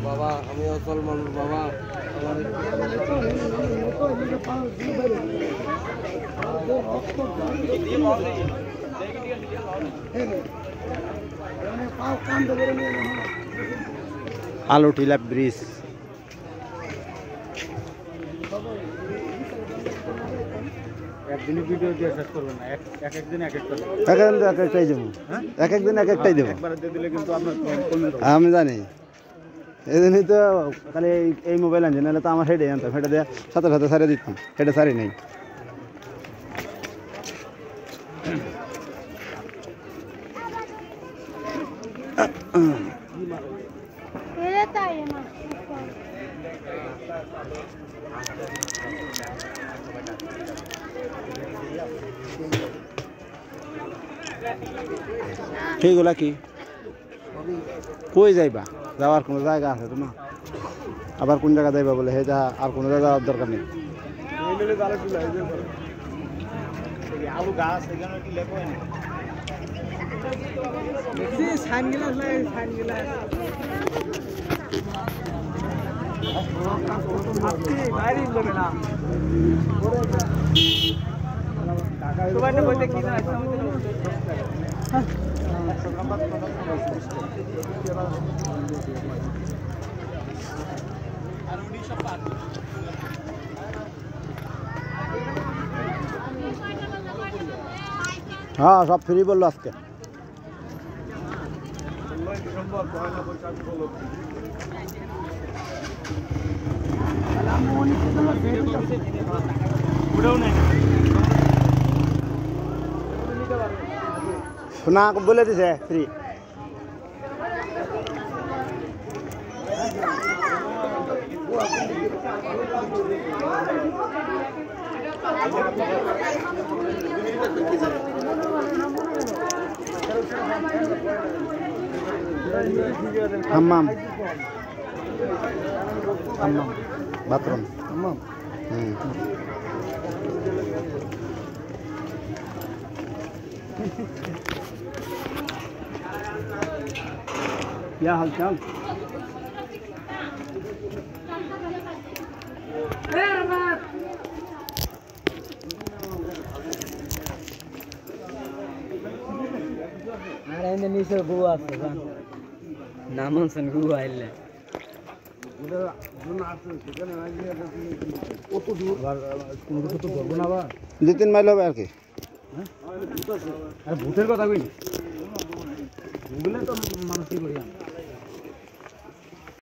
বাবা আমি অচল মানুষ বাবা আলুটিলা ব্রিজ একদিনই ভিডিও দিয়ে শেষ করবেন না এক একদিন এক একটা এক একটাই দেবো এক একদিন এক একটাই দেবো একবার দিয়ে দিলে কিন্তু আপনার আমি জানি এই জন্যই তো খালি এই মোবাইল আনছি নাহলে তো আমার হেডে আনতাম হেঁটে দিয়ে সাথে সাথে সারিয়ে দিতাম হেঁটে সারি নেই সেইগুলা কি কই যাইবা যাওয়ার কোনো জায়গা আছে তো না আবার কোন জায়গা যাইবা বলে সেটা আর কোনো জায়গা যাওয়ার দরকার নেই আলু গাছ এখানে কি লেখো হ্যাঁ সব ফ্রি বললো আজকে না বলে দিছে ফ্রি hammam bathroom क्या हाल चाल আরে এনে নিচে গু আছে নামনসন গু আইলে দু তিন মাইল হবে আর কি ভূতের কথা কই ভুলে তো মানুষ কি করি